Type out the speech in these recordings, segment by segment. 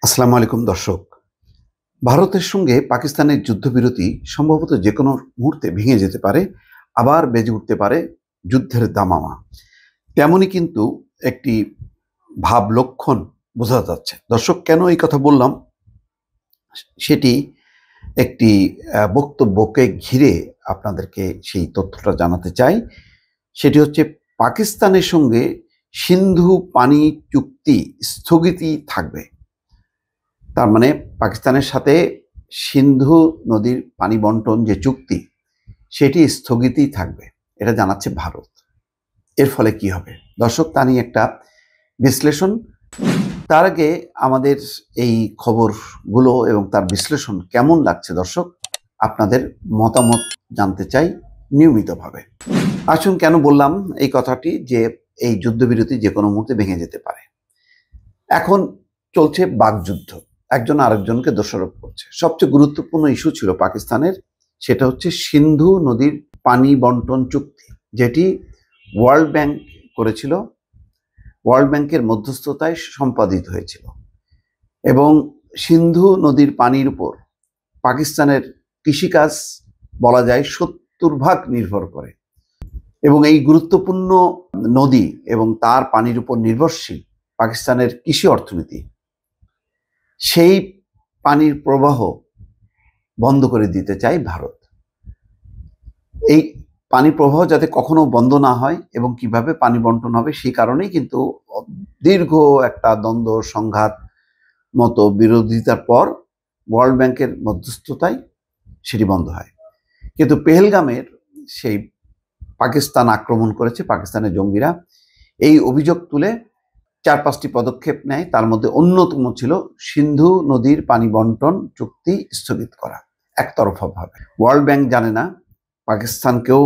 আসসালামু আলাইকুম দর্শক। ভারতের সঙ্গে পাকিস্তানের যুদ্ধবিরতি সম্ভবত যে কোনো মুহূর্তে ভেঙে যেতে পারে, আবার বেজে উঠতে পারে যুদ্ধের দামামা। তেমনই কিন্তু একটি ভাব লক্ষণ বোঝা যাচ্ছে। দর্শক, কেন এই কথা বললাম সেটি একটি বক্তব্যকে ঘিরে আপনাদেরকে সেই তথ্যটা জানাতে চাই। সেটি হচ্ছে পাকিস্তানের সঙ্গে সিন্ধু পানি চুক্তি স্থগিতই থাকবে। তার মানে পাকিস্তানের সাথে সিন্ধু নদীর পানি বন্টন যে চুক্তি সেটি স্থগিতই থাকবে, এটা জানাচ্ছে ভারত। এর ফলে কি হবে দর্শক, তা নিয়ে একটা বিশ্লেষণ। তার আগে আমাদের এই খবরগুলো এবং তার বিশ্লেষণ কেমন লাগছে দর্শক, আপনাদের মতামত জানতে চাই নিয়মিতভাবে। আসুন, কেন বললাম এই কথাটি যে এই যুদ্ধবিরতি যে কোনো মুহূর্তে ভেঙে যেতে পারে। এখন চলছে বাকযুদ্ধ, একজন আরেকজনকে দোষারোপ করছে। সবচেয়ে গুরুত্বপূর্ণ ইস্যু ছিল পাকিস্তানের, সেটা হচ্ছে সিন্ধু নদীর পানি বন্টন চুক্তি, যেটি ওয়ার্ল্ড ব্যাংক করেছিল, ওয়ার্ল্ড ব্যাংকের মধ্যস্থতায় সম্পাদিত হয়েছিল। এবং সিন্ধু নদীর পানির উপর পাকিস্তানের কৃষিকাজ বলা যায় 70% নির্ভর করে। এবং এই গুরুত্বপূর্ণ নদী এবং তার পানির উপর নির্ভরশীল পাকিস্তানের কৃষি অর্থনীতি, সেই পানির প্রবাহ বন্ধ করে দিতে চায় ভারত। এই পানি প্রবাহ যাতে কখনো বন্ধ না হয় এবং কিভাবে পানি বন্টন হবে সেই কারণেই কিন্তু দীর্ঘ একটা দ্বন্দ্ব সংঘাত মতো বিরোধিতার পর ওয়ার্ল্ড ব্যাংকের মধ্যস্থতায় সেটি বন্ধ হয়। কিন্তু পেহেলগামের সেই পাকিস্তান আক্রমণ করেছে, পাকিস্তানের জঙ্গিরা এই অভিযোগ তুলে 4-5টি পদক্ষেপ নেয়। তার মধ্যে অন্যতম ছিল সিন্ধু নদীর পানি বন্টন চুক্তি স্থগিত করা একতরফাভাবে। ওয়ার্ল্ড ব্যাংক জানে না, পাকিস্তানকেও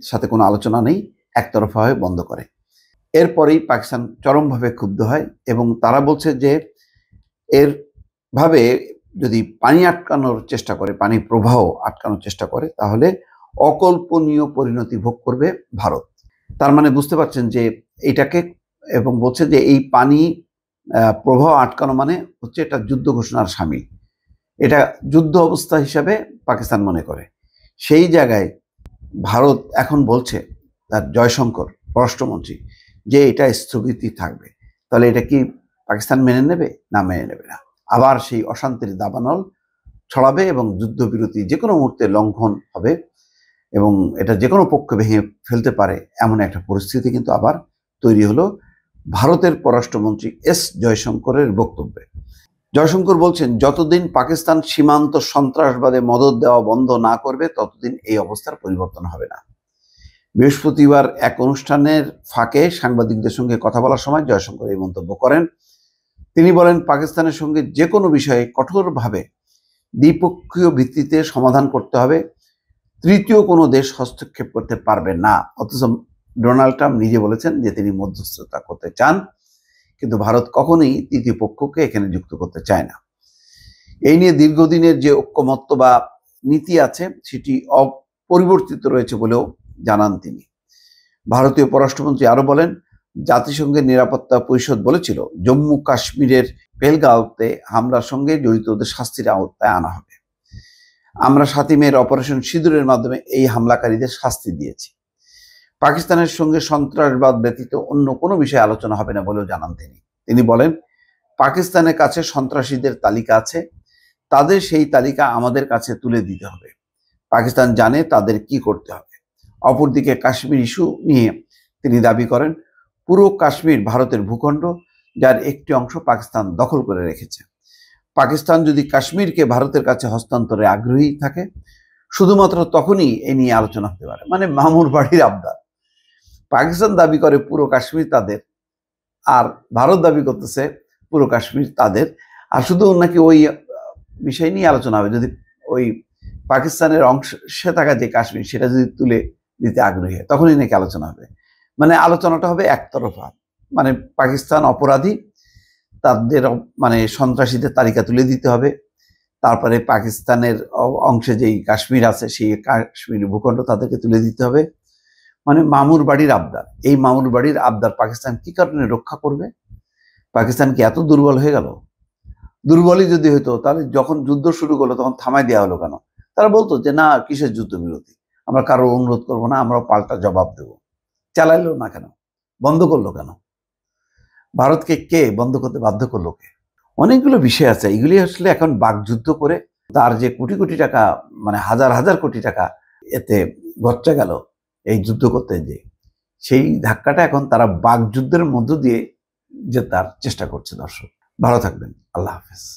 সাথে কোনো আলোচনা নেই, একতরফাভাবে বন্ধ করে। এরপরেই পাকিস্তান চরমভাবে ক্ষুব্ধ হয় এবং তারা বলছে যে এর ভাবে যদি পানি আটকানোর চেষ্টা করে, পানি প্রবাহ আটকানোর চেষ্টা করে, তাহলে অকল্পনীয় পরিণতি ভোগ করবে ভারত। তার মানে বুঝতে পারছেন যে এটাকে, এবং বলছে যে এই পানি প্রবাহ আটকানো মানে হচ্ছে এটা যুদ্ধ ঘোষণার শামিল, এটা যুদ্ধ অবস্থা হিসাবে পাকিস্তান মনে করে। সেই জায়গায় ভারত এখন বলছে, তার জয়শঙ্কর পররাষ্ট্রমন্ত্রী, যে এটা স্থগিতই থাকবে। তাহলে এটা কি পাকিস্তান মেনে নেবে? না, মেনে নেবে না। আবার সেই অশান্তির দাবানল ছড়াবে এবং যুদ্ধবিরতি যে কোনো মুহূর্তে লঙ্ঘন হবে এবং এটা যে কোনো পক্ষ ভেঙে ফেলতে পারে, এমন একটা পরিস্থিতি কিন্তু আবার তৈরি হলো ভারতের পররাষ্ট্রমন্ত্রী এস জয়শঙ্করের বক্তব্যে। জয়শঙ্কর বলছেন, যতদিন পাকিস্তান সীমান্ত সন্ত্রাসবাদে মদদ দেওয়া বন্ধ না করবে ততদিন এই অবস্থার পরিবর্তন হবে না। বৃহস্পতিবার এক অনুষ্ঠানের ফাঁকে সাংবাদিকদের সঙ্গে কথা বলার সময় জয়শঙ্কর এই মন্তব্য করেন। তিনি বলেন, পাকিস্তানের সঙ্গে যে কোনো বিষয়ে কঠোরভাবে দ্বিপক্ষীয় ভিত্তিতে সমাধান করতে হবে, তৃতীয় কোনো দেশ হস্তক্ষেপ করতে পারবে না। অথচ ডোনাল্ড ট্রাম্প নিজে বলেছেন যে তিনি মধ্যস্থতা করতে চান, কিন্তু ভারত কখনোই তৃতীয় পক্ষকে এখানে যুক্ত করতে চায় না। এই নিয়ে দীর্ঘদিনের যে ঐক্যমত্য বা নীতি আছে সেটি অপরিবর্তিত রয়েছে বলেও জানান তিনি। ভারতীয় পররাষ্ট্রমন্ত্রী আরো বলেন, জাতিসংঘের নিরাপত্তা পরিষদ বলেছিল জম্মু কাশ্মীরের পেহেলগাঁওতে হামলার সঙ্গে জড়িতদের শাস্তির আওতায় আনা হবে। আমরা 7 মের অপারেশন সিঁদুরের মাধ্যমে এই হামলাকারীদের শাস্তি দিয়েছি। পাকিস্তানের সঙ্গে সন্ত্রাসবাদ ব্যতীত অন্য কোনো বিষয়ে আলোচনা হবে না বলেও জানান তিনি। তিনি বলেন, পাকিস্তানের কাছে সন্ত্রাসীদের তালিকা আছে, তাদের সেই তালিকা আমাদের কাছে তুলে দিতে হবে। পাকিস্তান জানে তাদের কি করতে হবে। অপরদিকে কাশ্মীর ইস্যু নিয়ে তিনি দাবি করেন, পুরো কাশ্মীর ভারতের ভূখণ্ড, যার একটি অংশ পাকিস্তান দখল করে রেখেছে। পাকিস্তান যদি কাশ্মীরকে ভারতের কাছে হস্তান্তরে আগ্রহী থাকে, শুধুমাত্র তখনই এ নিয়ে আলোচনা হতে পারে। মানে মামুর বাড়ির আবদার। পাকিস্তান দাবি করে পুরো কাশ্মীর তাদের, আর ভারত দাবি করতেছে পুরো কাশ্মীর তাদের, আর শুধু নাকি ওই বিষয় নিয়ে আলোচনা হবে যদি ওই পাকিস্তানের অংশে থাকা যে কাশ্মীর সেটা যদি তুলে দিতে আগ্রহী হয়, তখনই নাকি আলোচনা হবে। মানে আলোচনাটা হবে একতরফা। মানে পাকিস্তান অপরাধী, তাদের মানে সন্ত্রাসীদের তালিকা তুলে দিতে হবে, তারপরে পাকিস্তানের অংশে যেই কাশ্মীর আছে সেই কাশ্মীর ভূখণ্ড তাদেরকে তুলে দিতে হবে। মানে মামুর বাড়ির আবদার। এই মামুর বাড়ির আবদার পাকিস্তান কি কারণে রক্ষা করবে? পাকিস্তান কি এত দুর্বল হয়ে গেল? দুর্বলই যদি হতো তাহলে যখন যুদ্ধ শুরু করলো তখন থামাই দেওয়া হলো কেন? তারা বলতো যে না, কিসের যুদ্ধবিরতি, আমরা কারো অনুরোধ করবো না, আমরা পাল্টা জবাব দেব। চালাইলো না কেন? বন্ধ করলো কেন? ভারতকে কে বন্ধ করতে বাধ্য করলো? কে? অনেকগুলো বিষয় আছে, এগুলি আসলে এখন বাকযুদ্ধ করে তার যে কোটি কোটি টাকা, মানে হাজার হাজার কোটি টাকা এতে গচ্চা গেল এই যুদ্ধ করতে, যে সেই ধাক্কাটা এখন তারা বাকযুদ্ধের মধ্য দিয়ে যে তার চেষ্টা করছে। দর্শক ভালো থাকবেন, আল্লাহ হাফেজ।